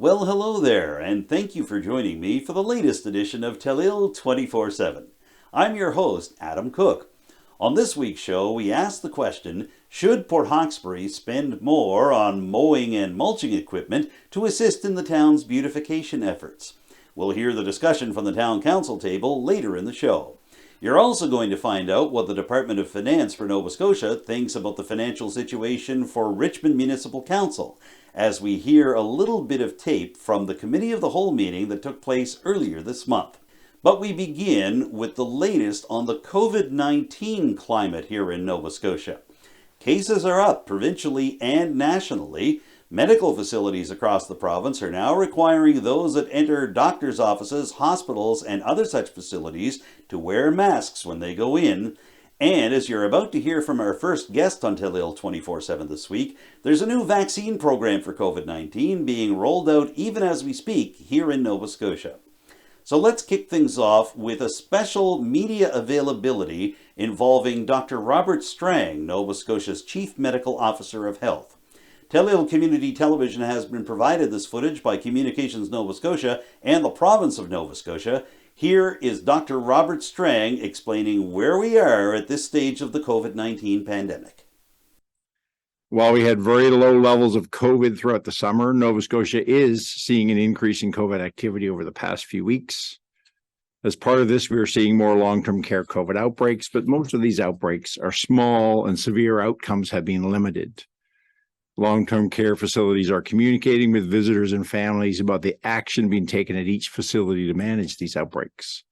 Well, hello there, and thank you for joining me for the latest edition of Telile 24/7. I'm your host, Adam Cook. On this week's show, we ask the question, should Port Hawkesbury spend more on mowing and mulching equipment to assist in the town's beautification efforts? We'll hear the discussion from the town council table later in the show. You're also going to find out what the Department of Finance for Nova Scotia thinks about the financial situation for Richmond Municipal Council, as we hear a little bit of tape from the Committee of the Whole meeting that took place earlier this month. But we begin with the latest on the COVID-19 climate here in Nova Scotia. Cases are up provincially and nationally. Medical facilities across the province are now requiring those that enter doctors' offices, hospitals, and other such facilities to wear masks when they go in. And as you're about to hear from our first guest on Telile 24/7 this week, there's a new vaccine program for COVID-19 being rolled out even as we speak here in Nova Scotia. So let's kick things off with a special media availability involving Dr. Robert Strang, Nova Scotia's Chief Medical Officer of Health. Telile Community Television has been provided this footage by Communications Nova Scotia and the Province of Nova Scotia. Here is Dr. Robert Strang explaining where we are at this stage of the COVID-19 pandemic. While we had very low levels of COVID throughout the summer, Nova Scotia is seeing an increase in COVID activity over the past few weeks. As part of this, we are seeing more long-term care COVID outbreaks, but most of these outbreaks are small and severe outcomes have been limited. Long-term care facilities are communicating with visitors and families about the action being taken at each facility to manage these outbreaks.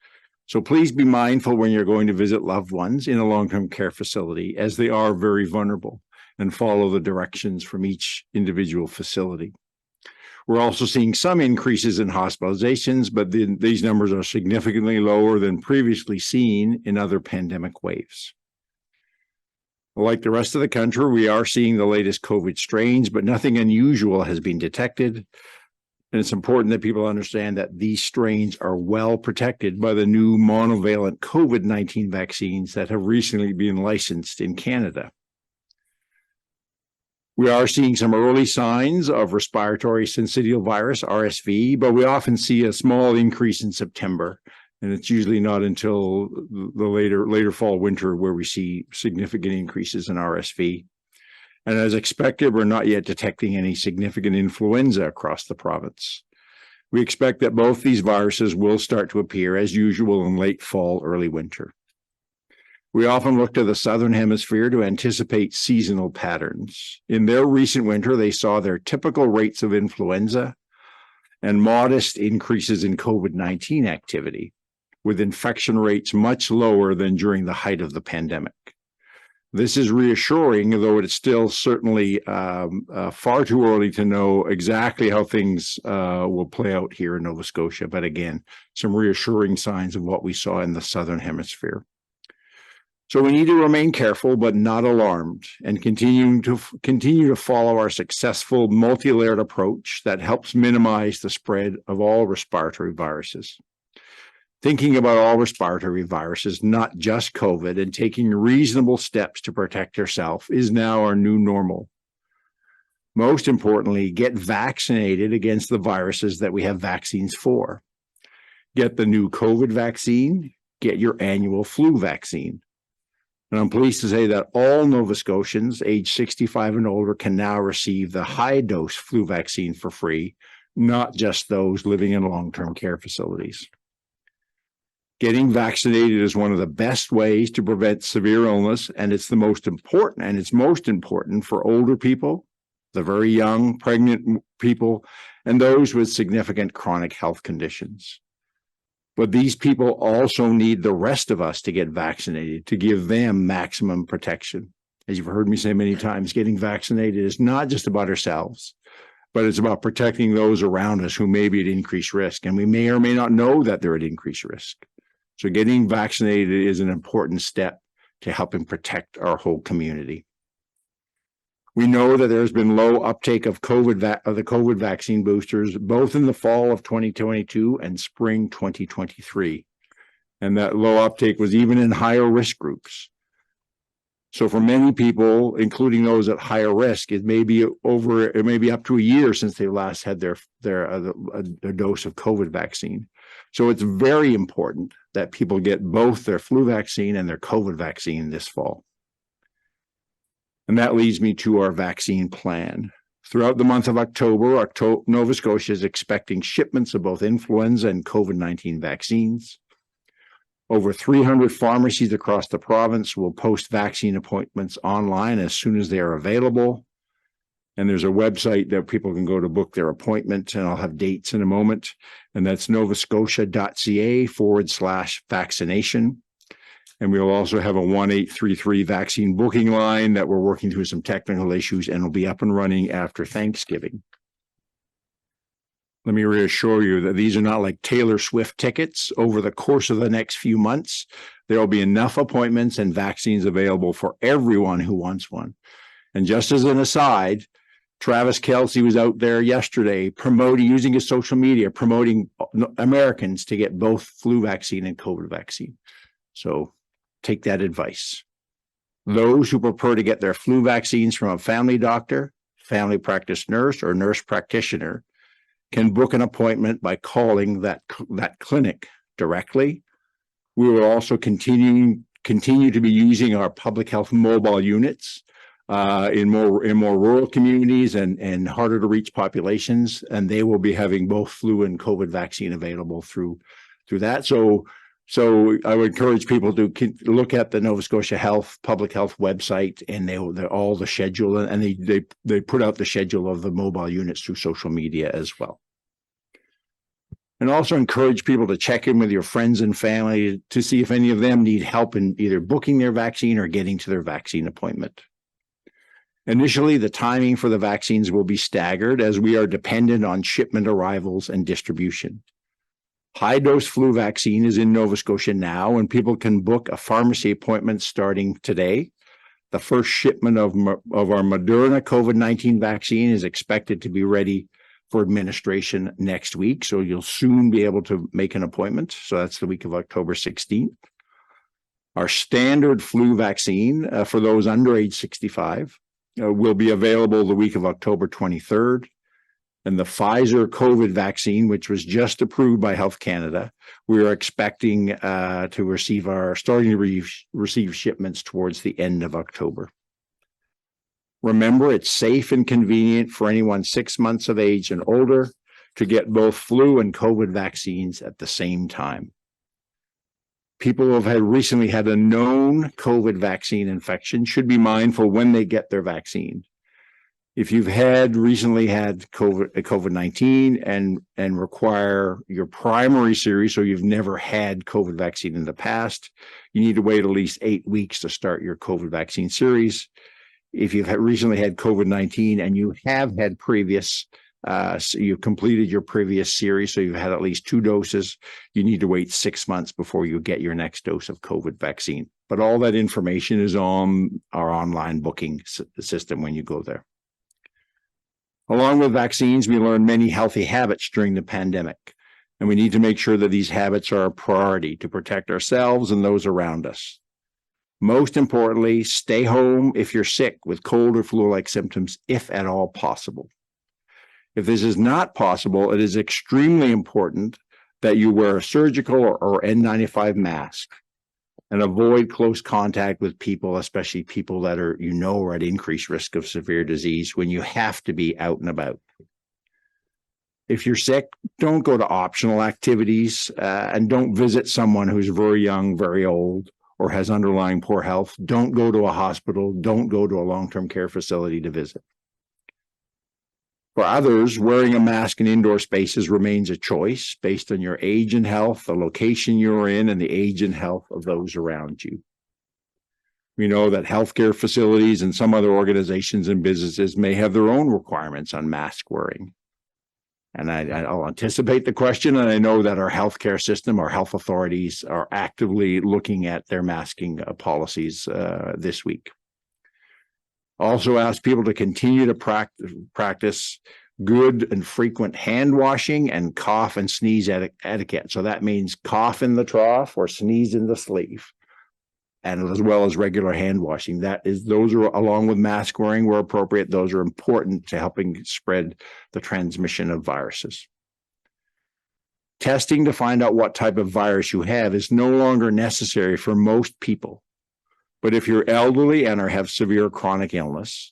So please be mindful when you're going to visit loved ones in a long-term care facility, as they are very vulnerable, and follow the directions from each individual facility. We're also seeing some increases in hospitalizations, but these numbers are significantly lower than previously seen in other pandemic waves. Like the rest of the country, we are seeing the latest COVID strains, but nothing unusual has been detected. And it's important that people understand that these strains are well protected by the new monovalent COVID-19 vaccines that have recently been licensed in Canada. We are seeing some early signs of respiratory syncytial virus, RSV, but we often see a small increase in September. And it's usually not until the later fall, winter where we see significant increases in RSV. And as expected, we're not yet detecting any significant influenza across the province. We expect that both these viruses will start to appear as usual in late fall, early winter. We often look to the Southern Hemisphere to anticipate seasonal patterns. In their recent winter, they saw their typical rates of influenza and modest increases in COVID-19 activity, with infection rates much lower than during the height of the pandemic. This is reassuring, though it's still certainly far too early to know exactly how things will play out here in Nova Scotia. But again, some reassuring signs of what we saw in the Southern Hemisphere. So we need to remain careful, but not alarmed, and continue to follow our successful multi-layered approach that helps minimize the spread of all respiratory viruses. Thinking about all respiratory viruses, not just COVID, and taking reasonable steps to protect yourself is now our new normal. Most importantly, get vaccinated against the viruses that we have vaccines for. Get the new COVID vaccine, get your annual flu vaccine. And I'm pleased to say that all Nova Scotians age 65 and older can now receive the high-dose flu vaccine for free, not just those living in long-term care facilities. Getting vaccinated is one of the best ways to prevent severe illness, and it's most important for older people, the very young, pregnant people, and those with significant chronic health conditions. But these people also need the rest of us to get vaccinated to give them maximum protection. As you've heard me say many times, getting vaccinated is not just about ourselves, but it's about protecting those around us who may be at increased risk, and we may or may not know that they're at increased risk. So getting vaccinated is an important step to helping protect our whole community. We know that there's been low uptake of the COVID vaccine boosters, both in the fall of 2022 and spring 2023. And that low uptake was even in higher risk groups. So for many people, including those at higher risk, it may be up to a year since they last had their dose of COVID vaccine. So it's very important that people get both their flu vaccine and their COVID vaccine this fall. And that leads me to our vaccine plan. Throughout the month of October, Nova Scotia is expecting shipments of both influenza and COVID-19 vaccines. Over 300 pharmacies across the province will post vaccine appointments online as soon as they are available. And there's a website that people can go to book their appointment, and I'll have dates in a moment. And that's novascotia.ca/vaccination. And we'll also have a 1-833 vaccine booking line that we're working through some technical issues, and will be up and running after Thanksgiving. Let me reassure you that these are not like Taylor Swift tickets. Over the course of the next few months, there will be enough appointments and vaccines available for everyone who wants one. And just as an aside, Travis Kelce was out there yesterday using his social media, promoting Americans to get both flu vaccine and COVID vaccine. So take that advice. Those who prefer to get their flu vaccines from a family doctor, family practice nurse, or nurse practitioner can book an appointment by calling that clinic directly. We will also continue to be using our public health mobile units in more rural communities and harder to reach populations, and they will be having both flu and COVID vaccine available through that. So I would encourage people to look at the Nova Scotia Public Health website, and they're all the schedule, and they put out the schedule of the mobile units through social media as well. And also encourage people to check in with your friends and family to see if any of them need help in either booking their vaccine or getting to their vaccine appointment. Initially, the timing for the vaccines will be staggered as we are dependent on shipment arrivals and distribution. High-dose flu vaccine is in Nova Scotia now, and people can book a pharmacy appointment starting today. The first shipment of our Moderna COVID-19 vaccine is expected to be ready for administration next week, so you'll soon be able to make an appointment. So that's the week of October 16th. Our standard flu vaccine for those under age 65 will be available the week of October 23rd. And the Pfizer COVID vaccine, which was just approved by Health Canada, we are expecting to receive shipments towards the end of October. Remember, it's safe and convenient for anyone 6 months of age and older to get both flu and COVID vaccines at the same time. People who have recently had a known COVID vaccine infection should be mindful when they get their vaccine. If you've recently had COVID-19 and require your primary series, so you've never had COVID vaccine in the past, you need to wait at least 8 weeks to start your COVID vaccine series. If you've recently had COVID-19 and you have had you've completed your previous series, so you've had at least 2 doses, you need to wait 6 months before you get your next dose of COVID vaccine. But all that information is on our online booking system when you go there. Along with vaccines, we learned many healthy habits during the pandemic, and we need to make sure that these habits are a priority to protect ourselves and those around us. Most importantly, stay home if you're sick with cold or flu-like symptoms, if at all possible. If this is not possible, it is extremely important that you wear a surgical or N95 mask and avoid close contact with people, especially people that are at increased risk of severe disease when you have to be out and about. If you're sick, don't go to optional activities and don't visit someone who's very young, very old, or has underlying poor health. Don't go to a hospital. Don't go to a long-term care facility to visit. For others, wearing a mask in indoor spaces remains a choice based on your age and health, the location you're in, and the age and health of those around you. We know that healthcare facilities and some other organizations and businesses may have their own requirements on mask wearing. And I'll anticipate the question, and I know that our healthcare system, our health authorities are actively looking at their masking policies this week. Also ask people to continue to practice good and frequent hand washing and cough and sneeze etiquette. So that means cough in the trough or sneeze in the sleeve. and as well as regular hand washing. Those are, along with mask wearing where appropriate, those are important to helping spread the transmission of viruses. Testing to find out what type of virus you have is no longer necessary for most people. But if you're elderly and or have severe chronic illness,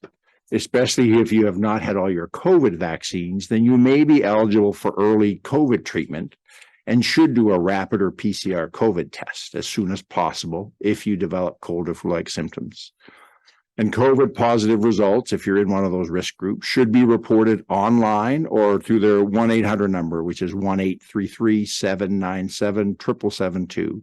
especially if you have not had all your COVID vaccines, then you may be eligible for early COVID treatment and should do a rapid or PCR COVID test as soon as possible if you develop cold or flu-like symptoms. And COVID positive results, if you're in one of those risk groups, should be reported online or through their 1-800 number, which is 1-833-797-7772.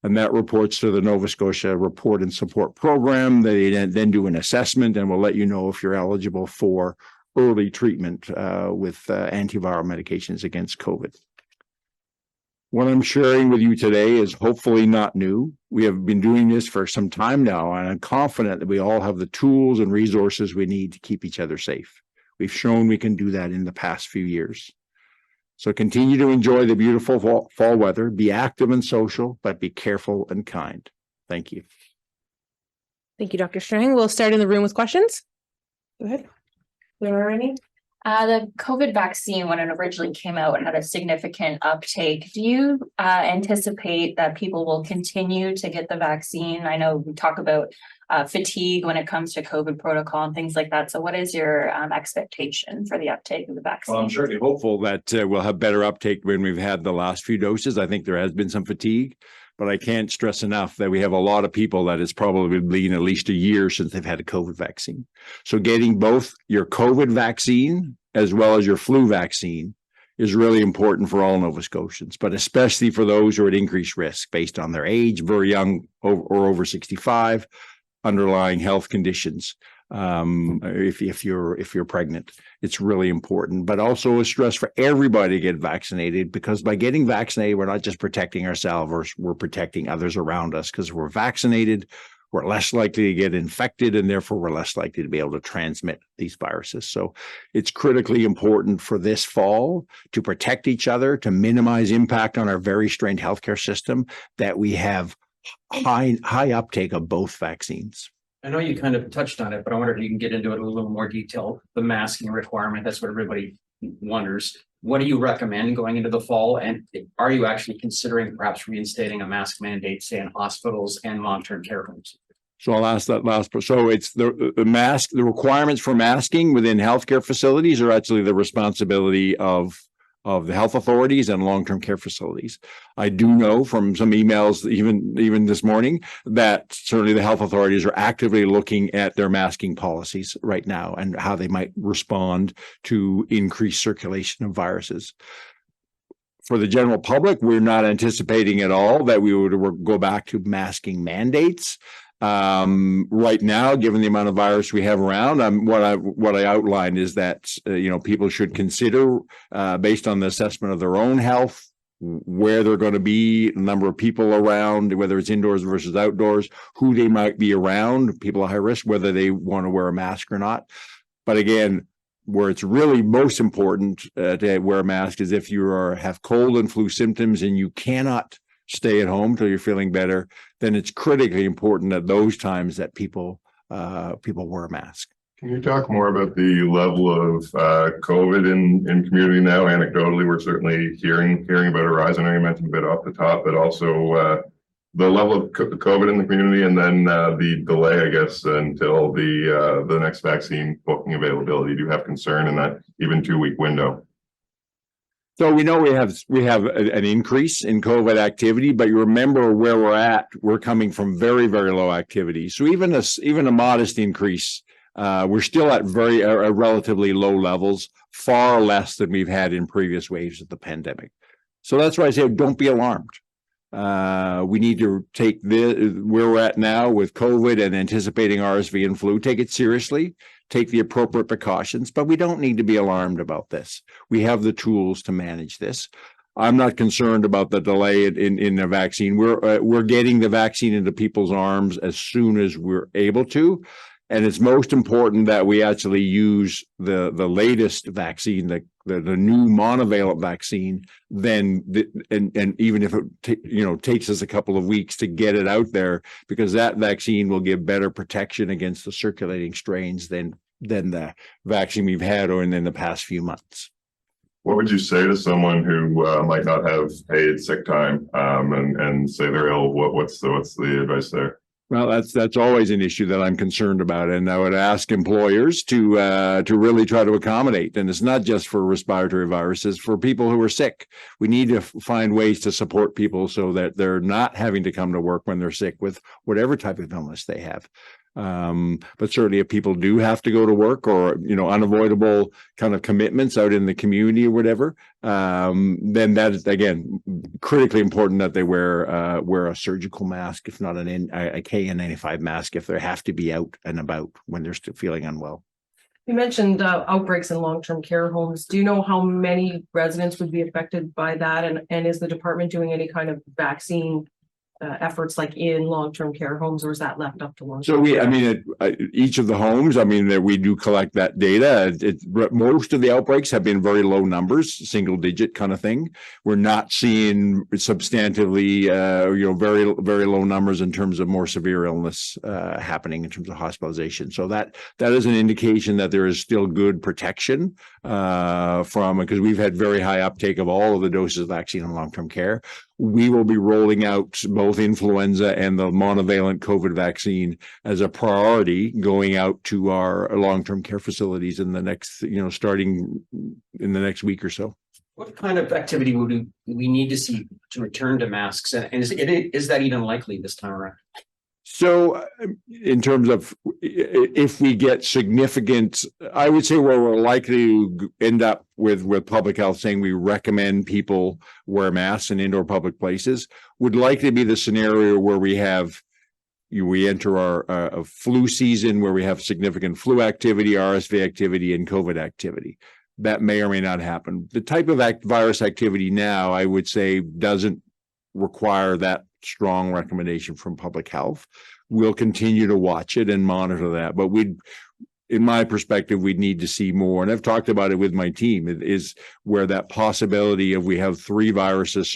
And that reports to the Nova Scotia Report and Support Program. They then do an assessment and will let you know if you're eligible for early treatment with antiviral medications against COVID. What I'm sharing with you today is hopefully not new. We have been doing this for some time now, and I'm confident that we all have the tools and resources we need to keep each other safe. We've shown we can do that in the past few years. So continue to enjoy the beautiful fall weather, be active and social, but be careful and kind. Thank you. Thank you, Dr. Strang. We'll start in the room with questions. Go ahead. There are any? The COVID vaccine, when it originally came out, had a significant uptake. Do you anticipate that people will continue to get the vaccine? I know we talk about fatigue when it comes to COVID protocol and things like that. So what is your expectation for the uptake of the vaccine? Well, I'm certainly hopeful that we'll have better uptake when we've had the last few doses. I think there has been some fatigue, but I can't stress enough that we have a lot of people that it's probably been at least a year since they've had a COVID vaccine. So getting both your COVID vaccine as well as your flu vaccine is really important for all Nova Scotians, but especially for those who are at increased risk based on their age, very young or over 65, underlying health conditions. If you're pregnant, it's really important, but also a stress for everybody to get vaccinated, because by getting vaccinated, we're not just protecting ourselves, we're protecting others around us, because we're vaccinated, we're less likely to get infected, and therefore we're less likely to be able to transmit these viruses. So it's critically important for this fall to protect each other, to minimize impact on our very strained healthcare system, that we have high uptake of both vaccines. I know you kind of touched on it, but I wonder if you can get into it in a little more detail. The masking requirement, that's what everybody wonders. What do you recommend going into the fall? And are you actually considering perhaps reinstating a mask mandate, say, in hospitals and long-term care homes? So I'll ask that last part. So it's the requirements for masking within healthcare facilities are actually the responsibility of the health authorities and long-term care facilities. I do know from some emails, even this morning, that certainly the health authorities are actively looking at their masking policies right now and how they might respond to increased circulation of viruses. For the general public, we're not anticipating at all that we would go back to masking mandates. Right now, given the amount of virus we have around, what I outlined is that people should consider, based on the assessment of their own health, where they're going to be, number of people around, whether it's indoors versus outdoors, who they might be around, people at high risk, whether they want to wear a mask or not. But again, where it's really most important to wear a mask is if you have cold and flu symptoms and you cannot stay at home till you're feeling better, then it's critically important at those times that people wear a mask. Can you talk more about the level of COVID in community now? Anecdotally, we're certainly hearing about a rise. I know you mentioned a bit off the top, but also the level of COVID in the community, and then the delay, I guess, until the next vaccine booking availability. Do you have concern in that even 2-week window? So we know we have an increase in COVID activity, but you remember where we're at. We're coming from very, very low activity. So even a modest increase, we're still at relatively low levels, far less than we've had in previous waves of the pandemic. So that's why I say don't be alarmed. We need to take where we're at now with COVID and anticipating RSV and flu, take it seriously, take the appropriate precautions, but we don't need to be alarmed about this. We have the tools to manage this. I'm not concerned about the delay in the vaccine. We're getting the vaccine into people's arms as soon as we're able to. And it's most important that we actually use the latest vaccine, the new monovalent vaccine, and even if it takes us a couple of weeks to get it out there, because that vaccine will give better protection against the circulating strains than the vaccine we've had or in the past few months. What would you say to someone who might not have paid sick time and say they're ill? What's the advice there? Well, that's always an issue that I'm concerned about, and I would ask employers to really try to accommodate. And it's not just for respiratory viruses; for people who are sick, we need to find ways to support people so that they're not having to come to work when they're sick with whatever type of illness they have. But certainly if people do have to go to work or, unavoidable kind of commitments out in the community or whatever, then that is, again, critically important that they wear a surgical mask, if not a KN95 mask, if they have to be out and about when they're still feeling unwell. You mentioned outbreaks in long-term care homes. Do you know how many residents would be affected by that? And is the department doing any kind of vaccine efforts like in long-term care homes, or is that left up to long-term care? Each of the homes, that we do collect that data. Most of the outbreaks have been very low numbers, single digit kind of thing. We're not seeing substantively, very, very low numbers in terms of more severe illness happening in terms of hospitalization. So that is an indication that there is still good protection because we've had very high uptake of all of the doses of vaccine in long-term care. We will be rolling out both influenza and the monovalent COVID vaccine as a priority going out to our long-term care facilities in the next, starting in the next week or so. What kind of activity would we need to see to return to masks? And is that even likely this time around? So in terms of if we get significant, I would say where we're likely to end up with public health saying we recommend people wear masks in indoor public places would likely be the scenario where we enter our flu season, where we have significant flu activity, RSV activity, and COVID activity. That may or may not happen. The type of virus activity now, I would say, doesn't require that strong recommendation from public health. We'll continue to watch it and monitor that, but in my perspective, we'd need to see more. And I've talked about it with my team. It is where that possibility of we have 3 viruses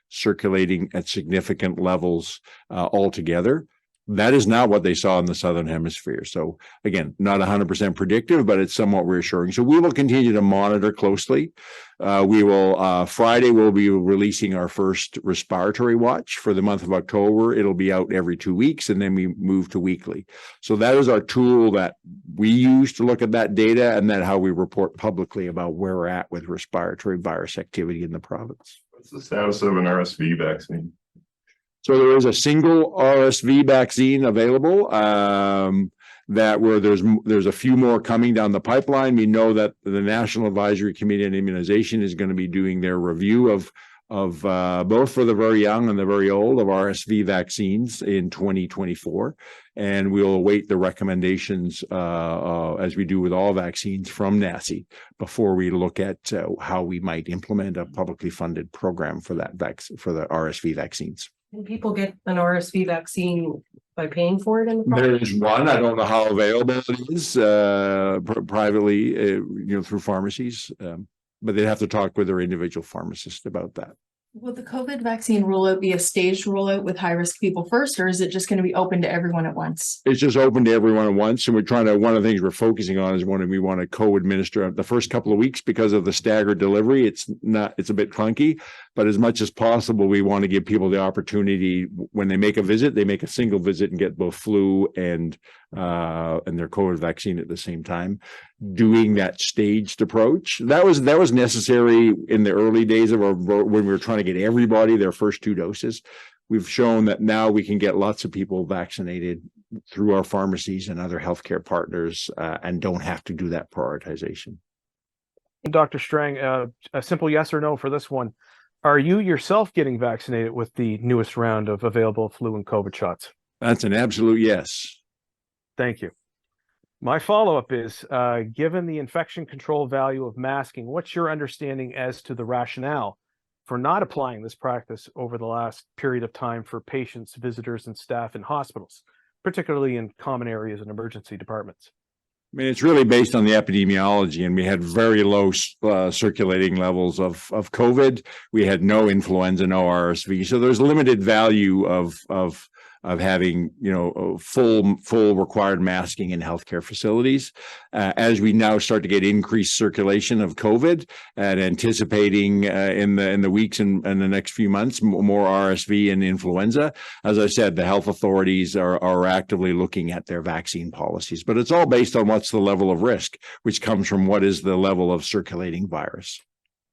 circulating at significant levels altogether. That is not what they saw in the Southern Hemisphere. So again, not 100% predictive, but it's somewhat reassuring. So we will continue to monitor closely. Friday, we'll be releasing our first respiratory watch for the month of October. It'll be out every 2 weeks, and then we move to weekly. So that is our tool that we use to look at that data, and then how we report publicly about where we're at with respiratory virus activity in the province. What's the status of an RSV vaccine? So there is a single RSV vaccine available there's a few more coming down the pipeline. We know that the National Advisory Committee on Immunization is going to be doing their review of both for the very young and the very old of RSV vaccines in 2024. And we'll await the recommendations as we do with all vaccines from NACI before we look at how we might implement a publicly funded program for that for the RSV vaccines. Can people get an RSV vaccine by paying for it in the There province? is one. I don't know how available it is privately, through pharmacies, but they'd have to talk with their individual pharmacist about that. Will the COVID vaccine rollout be a staged rollout with high-risk people first, or is it just going to be open to everyone at once? It's just open to everyone at once. And one of the things we're focusing on is we want to co-administer the first couple of weeks because of the staggered delivery. It's a bit clunky, but as much as possible, we want to give people the opportunity when they make a visit, they make a single visit and get both flu and their COVID vaccine at the same time. Doing that staged approach that was necessary in the early days of when we were trying to get everybody their first 2 doses. We've shown that now we can get lots of people vaccinated through our pharmacies and other healthcare partners and don't have to do that prioritization. Dr. Strang, a simple yes or no for this one. Are you yourself getting vaccinated with the newest round of available flu and COVID shots? That's an absolute yes. Thank you. My follow-up is, given the infection control value of masking, what's your understanding as to the rationale for not applying this practice over the last period of time for patients, visitors, and staff in hospitals, particularly in common areas and emergency departments? I mean, it's really based on the epidemiology, and we had very low circulating levels of COVID. We had no influenza, no RSV. So there's limited value of having, full required masking in healthcare facilities. As we now start to get increased circulation of COVID and anticipating in the weeks and the next few months more RSV and influenza, as I said, the health authorities are actively looking at their vaccine policies. But it's all based on what's the level of risk, which comes from what is the level of circulating virus.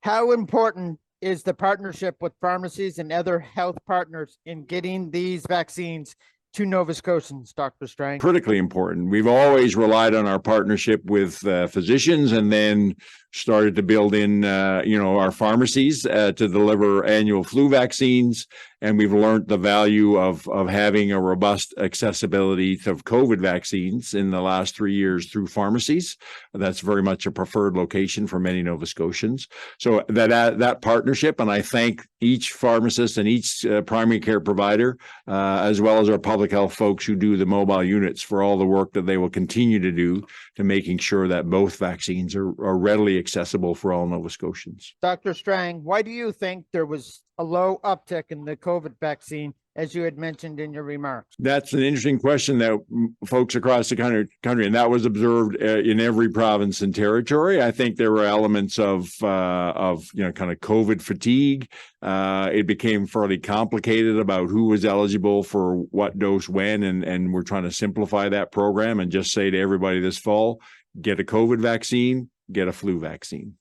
How important is the partnership with pharmacies and other health partners in getting these vaccines to Nova Scotians, Dr. Strang? Critically important. We've always relied on our partnership with physicians, and then started to build in, our pharmacies to deliver annual flu vaccines. And we've learned the value of having a robust accessibility to COVID vaccines in the last 3 years through pharmacies. That's very much a preferred location for many Nova Scotians. So that partnership, and I thank each pharmacist and each primary care provider, as well as our public health folks who do the mobile units, for all the work that they will continue to do to making sure that both vaccines are readily accessible for all Nova Scotians. Dr. Strang, why do you think there was a low uptick in the COVID vaccine, as you had mentioned in your remarks? That's an interesting question that folks across the country, and that was observed in every province and territory. I think there were elements of kind of COVID fatigue. It became fairly complicated about who was eligible for what dose when, and we're trying to simplify that program and just say to everybody this fall, get a COVID vaccine, get a flu vaccine.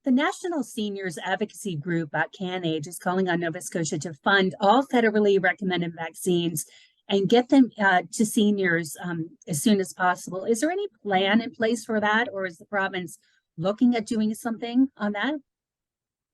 The National Seniors Advocacy Group at CanAge is calling on Nova Scotia to fund all federally recommended vaccines and get them to seniors as soon as possible. Is there any plan in place for that, or is the province looking at doing something on that?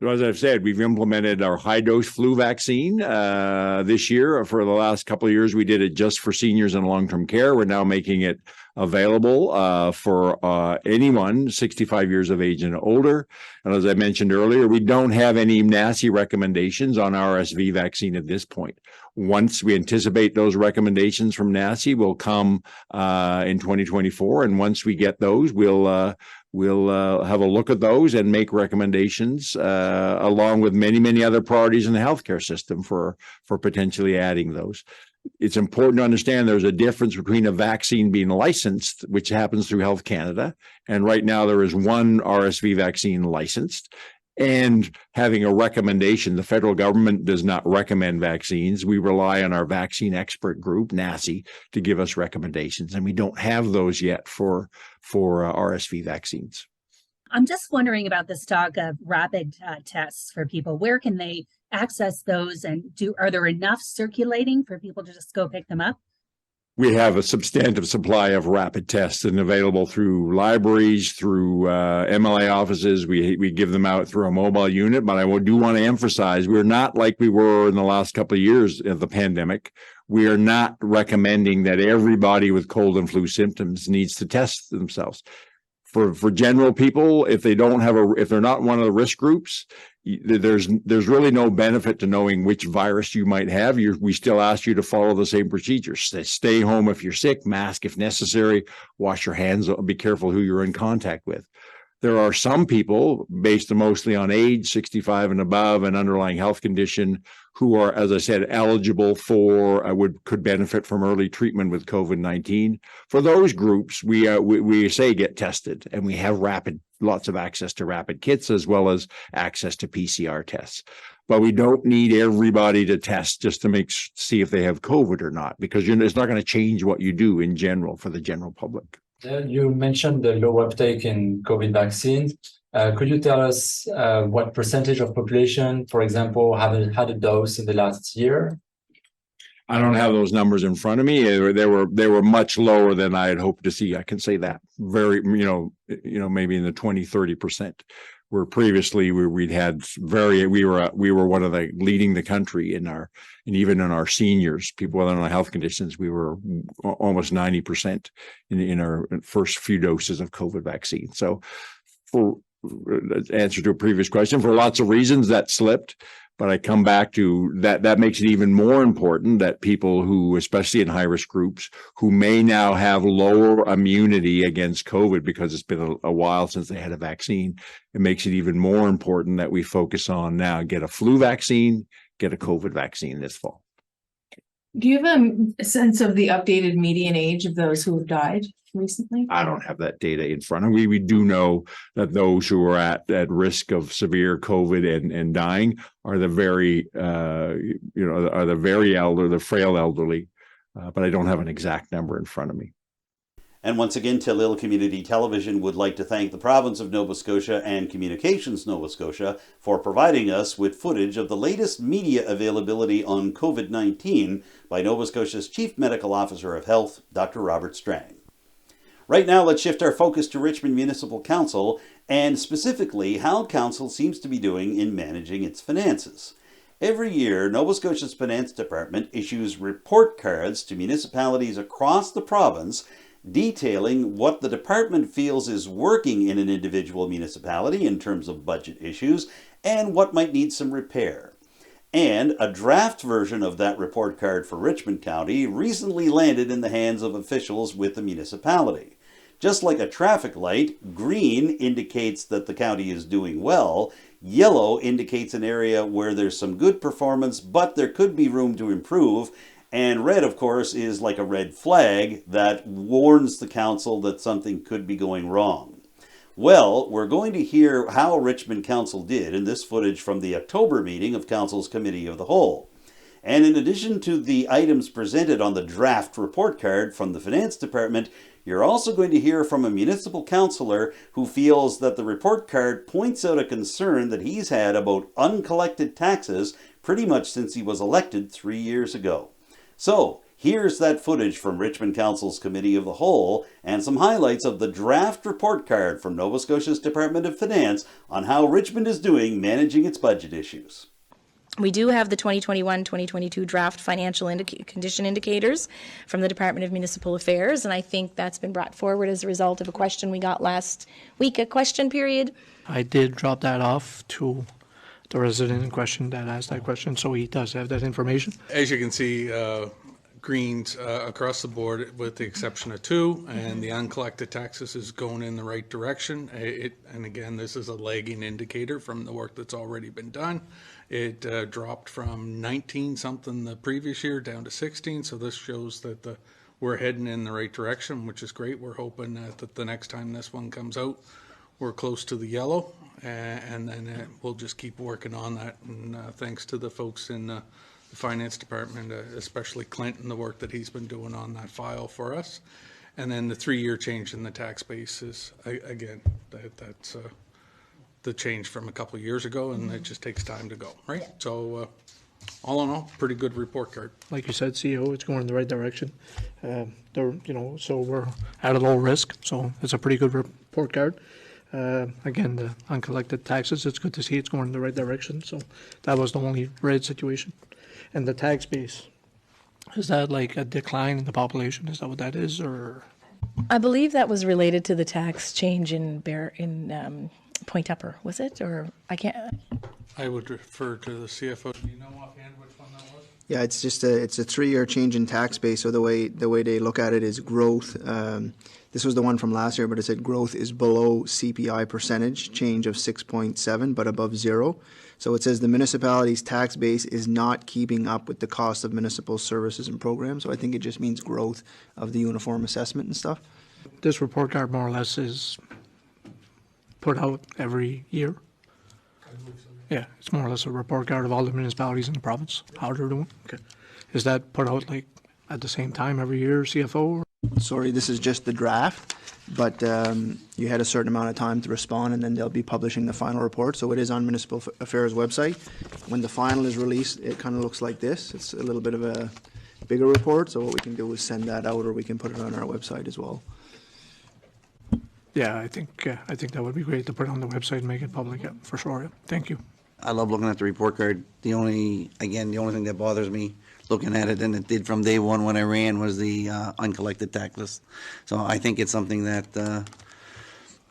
As I've said, we've implemented our high-dose flu vaccine this year. For the last couple of years, we did it just for seniors in long-term care. We're now making it available for anyone 65 years of age and older. And as I mentioned earlier, we don't have any NACI recommendations on RSV vaccine at this point. Once we anticipate those recommendations from NACI will come in 2024. And once we get those, we'll have a look at those and make recommendations along with many other priorities in the healthcare system for potentially adding those. It's important to understand there's a difference between a vaccine being licensed, which happens through Health Canada, and right now there is one RSV vaccine licensed, and having a recommendation. The federal government does not recommend vaccines. We rely on our vaccine expert group, NACI, to give us recommendations, and we don't have those yet for RSV vaccines. I'm just wondering about the stock of rapid tests for people. Where can they access those, and are there enough circulating for people to just go pick them up? We have a substantive supply of rapid tests and available through libraries, through MLA offices. We give them out through a mobile unit, but I do want to emphasize we're not like we were in the last couple of years of the pandemic. We are not recommending that everybody with cold and flu symptoms needs to test themselves. For general people, if they're not one of the risk groups, there's really no benefit to knowing which virus you might have. We still ask you to follow the same procedures. Stay home if you're sick, mask if necessary, wash your hands, be careful who you're in contact with. There are some people, based mostly on age, 65 and above, and underlying health condition, who are, as I said, eligible for could benefit from early treatment with COVID-19. For those groups, we say get tested, and we have lots of access to rapid kits as well as access to PCR tests. But we don't need everybody to test just to see if they have COVID or not, because it's not going to change what you do in general for the general public. You mentioned the low uptake in COVID vaccines. Could you tell us what percentage of population, for example, haven't had a dose in the last year? I don't have those numbers in front of me. They were much lower than I had hoped to see. I can say that very, maybe in the 20-30%. Where previously we were one of the leading the country and even in our seniors, people with underlying health conditions, we were almost 90% in our first few doses of COVID vaccine. So for answer to a previous question, for lots of reasons that slipped, But I come back to that makes it even more important that people who, especially in high-risk groups, who may now have lower immunity against COVID because it's been a while since they had a vaccine, it makes it even more important that we focus on now, get a flu vaccine, get a COVID vaccine this fall. Do you have a sense of the updated median age of those who have died recently? I don't have that data in front of me. We do know that those who are at risk of severe COVID and dying are the very, are the very elderly, the frail elderly, but I don't have an exact number in front of me. And once again, Telile Community Television would like to thank the Province of Nova Scotia and Communications Nova Scotia for providing us with footage of the latest media availability on COVID-19 by Nova Scotia's Chief Medical Officer of Health, Dr. Robert Strang. Right now, let's shift our focus to Richmond Municipal Council and specifically how Council seems to be doing in managing its finances. Every year, Nova Scotia's Finance Department issues report cards to municipalities across the province detailing what the department feels is working in an individual municipality in terms of budget issues and what might need some repair. And a draft version of that report card for Richmond County recently landed in the hands of officials with the municipality. Just like a traffic light, green indicates that the county is doing well, yellow indicates an area where there's some good performance, but there could be room to improve, and red, of course, is like a red flag that warns the council that something could be going wrong. Well, we're going to hear how Richmond Council did in this footage from the October meeting of Council's Committee of the Whole. And in addition to the items presented on the draft report card from the Finance Department, you're also going to hear from a municipal councillor who feels that the report card points out a concern that he's had about uncollected taxes pretty much since he was elected 3 years ago. So, here's that footage from Richmond Council's Committee of the Whole and some highlights of the draft report card from Nova Scotia's Department of Finance on how Richmond is doing managing its budget issues. We do have the 2021-2022 draft financial condition indicators from the Department of Municipal Affairs, and I think that's been brought forward as a result of a question we got last week, a question period. I did drop that off to the resident in question that asked that question, so he does have that information. As you can see, greens across the board with the exception of two, and the uncollected taxes is going in the right direction. And again, this is a lagging indicator from the work that's already been done. It dropped from 19 something the previous year down to 16, so this shows that we're heading in the right direction, which is great. We're hoping that the next time this one comes out, we're close to the yellow, and then we'll just keep working on that. And thanks to the folks in the Finance Department, especially Clinton, the work that he's been doing on that file for us. And then the 3-year change in the tax base is, again, that's the change from a couple of years ago, and it just takes time to go, right? So all in all, pretty good report card. Like you said, CEO, it's going in the right direction. So we're at a low risk, so it's a pretty good report card. Again, the uncollected taxes, it's good to see it's going in the right direction. So that was the only red situation. And the tax base, is that like a decline in the population? Is that what that is, or? I believe that was related to the tax change in Point Upper, was it? Or I can't. I would refer to the CFO. Do you know offhand which one that was? Yeah, it's just it's a 3-year change in tax base. So the way they look at it is growth. This was the one from last year, but it said growth is below CPI percentage, change of 6.7, but above 0. So it says the municipality's tax base is not keeping up with the cost of municipal services and programs. So I think it just means growth of the uniform assessment and stuff. This report card more or less is put out every year. Yeah, it's more or less a report card of all the municipalities in the province, how they're doing. Okay. Is that put out like at the same time every year, CFO? Sorry, this is just the draft, but you had a certain amount of time to respond, and then they'll be publishing the final report. So it is on Municipal Affairs website. When the final is released, it kind of looks like this. It's a little bit of a bigger report, so what we can do is send that out, or we can put it on our website as well. Yeah, I think that would be great to put it on the website and make it public, yeah, for sure. Yeah. Thank you. I love looking at the report card. The only thing that bothers me looking at it, and it did from day one when I ran, was the uncollected tax list. So I think it's something that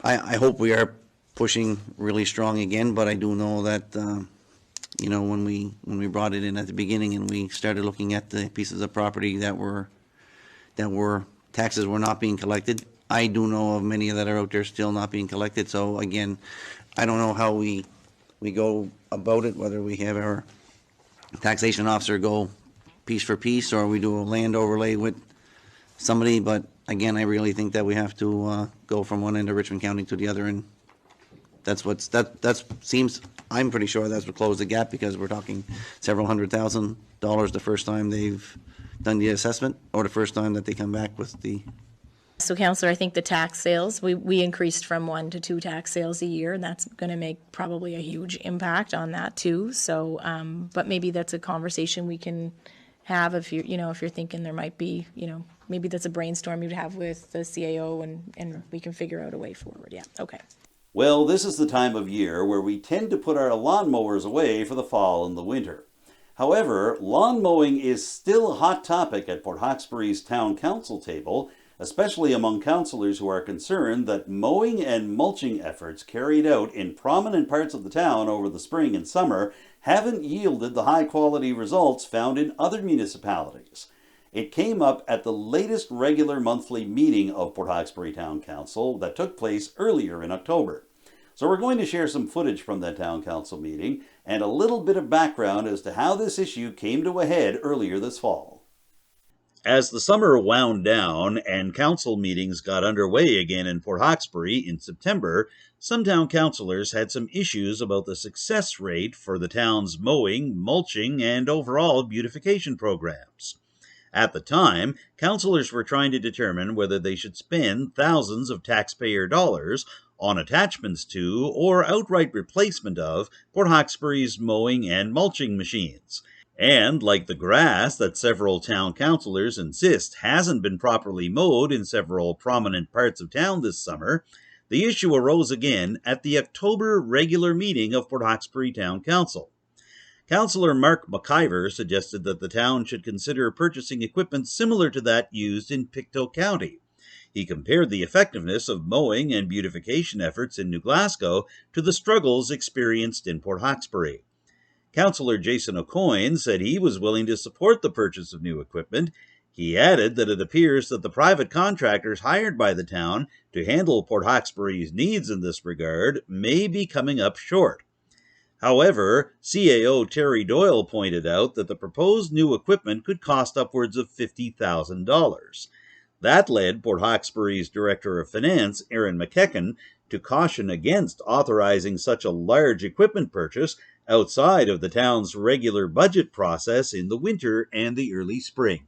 I hope we are pushing really strong again, but I do know that you know, when we brought it in at the beginning and we started looking at the pieces of property that were taxes were not being collected. I do know of many that are out there still not being collected. So again, I don't know how we go about it, whether we have our taxation officer go piece for piece or we do a land overlay with somebody. But again, I really think that we have to go from one end of Richmond County to the other, and that seems, I'm pretty sure that's what closed the gap, because we're talking several $100,000 the first time they've done the assessment, or the first time that they come back with the. So, Councillor, I think the tax sales, we increased from 1 to 2 tax sales a year, and that's going to make probably a huge impact on that too. So, but maybe that's a conversation we can have if you're thinking there might be, maybe that's a brainstorm you'd have with the CAO, and we can figure out a way forward. Yeah, okay. Well, this is the time of year where we tend to put our lawnmowers away for the fall and the winter. However, lawn mowing is still a hot topic at Port Hawkesbury's Town Council table, especially among councillors who are concerned that mowing and mulching efforts carried out in prominent parts of the town over the spring and summer haven't yielded the high-quality results found in other municipalities. It came up at the latest regular monthly meeting of Port Hawkesbury Town Council that took place earlier in October. So we're going to share some footage from that Town Council meeting and a little bit of background as to how this issue came to a head earlier this fall. As the summer wound down and council meetings got underway again in Port Hawkesbury in September, some town councillors had some issues about the success rate for the town's mowing, mulching, and overall beautification programs. At the time, councillors were trying to determine whether they should spend thousands of taxpayer dollars on attachments to or outright replacement of Port Hawkesbury's mowing and mulching machines. And like the grass that several town councillors insist hasn't been properly mowed in several prominent parts of town this summer, the issue arose again at the October regular meeting of Port Hawkesbury Town Council. Councillor Mark McIver suggested that the town should consider purchasing equipment similar to that used in Pictou County. He compared the effectiveness of mowing and beautification efforts in New Glasgow to the struggles experienced in Port Hawkesbury. Councillor Jason O'Coin said he was willing to support the purchase of new equipment. He added that it appears that the private contractors hired by the town to handle Port Hawkesbury's needs in this regard may be coming up short. However, CAO Terry Doyle pointed out that the proposed new equipment could cost upwards of $50,000. That led Port Hawkesbury's Director of Finance, Aaron McKechnie, to caution against authorizing such a large equipment purchase outside of the town's regular budget process in the winter and the early spring.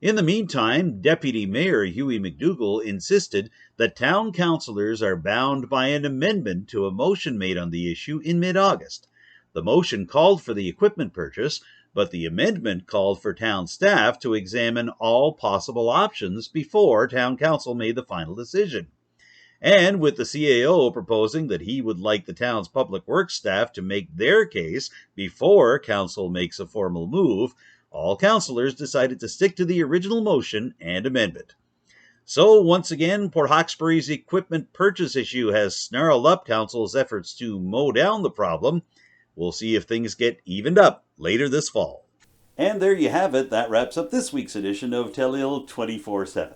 In the meantime, Deputy Mayor Hughie McDougall insisted that town councillors are bound by an amendment to a motion made on the issue in mid-August. The motion called for the equipment purchase, but the amendment called for town staff to examine all possible options before town council made the final decision. And with the CAO proposing that he would like the town's public works staff to make their case before council makes a formal move, all councillors decided to stick to the original motion and amendment. So once again, Port Hawkesbury's equipment purchase issue has snarled up council's efforts to mow down the problem. We'll see if things get evened up later this fall. And there you have it. That wraps up this week's edition of Telile 24/7.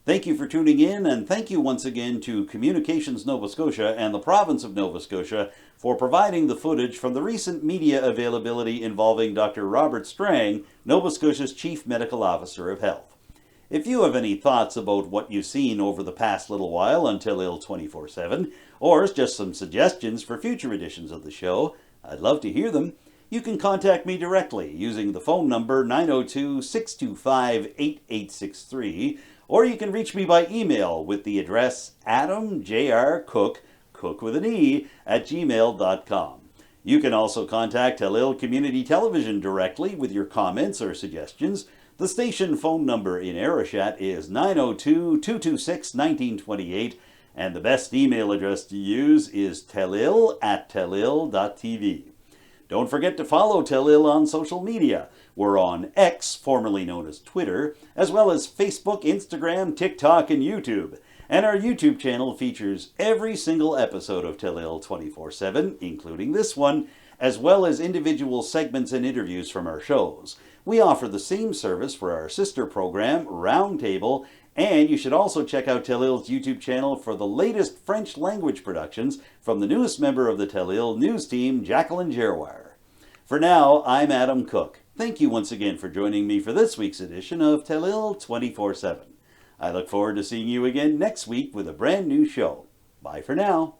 Thank you for tuning in, and thank you once again to Communications Nova Scotia and the Province of Nova Scotia for providing the footage from the recent media availability involving Dr. Robert Strang, Nova Scotia's Chief Medical Officer of Health. If you have any thoughts about what you've seen over the past little while on Telile 24/7, or just some suggestions for future editions of the show, I'd love to hear them. You can contact me directly using the phone number 902-625-8863, or you can reach me by email with the address adamjrcook, cook with an E, @gmail.com. You can also contact Telile Community Television directly with your comments or suggestions. The station phone number in Arichat is 902-226-1928, and the best email address to use is telile@telile.tv. Don't forget to follow Telile on social media. We're on X, formerly known as Twitter, as well as Facebook, Instagram, TikTok, and YouTube. And our YouTube channel features every single episode of Telile 24/7, including this one, as well as individual segments and interviews from our shows. We offer the same service for our sister program, Roundtable, and you should also check out Telile's YouTube channel for the latest French language productions from the newest member of the Telile news team, Jacqueline Gerwire. For now, I'm Adam Cook. Thank you once again for joining me for this week's edition of Telile 24/7. I look forward to seeing you again next week with a brand new show. Bye for now.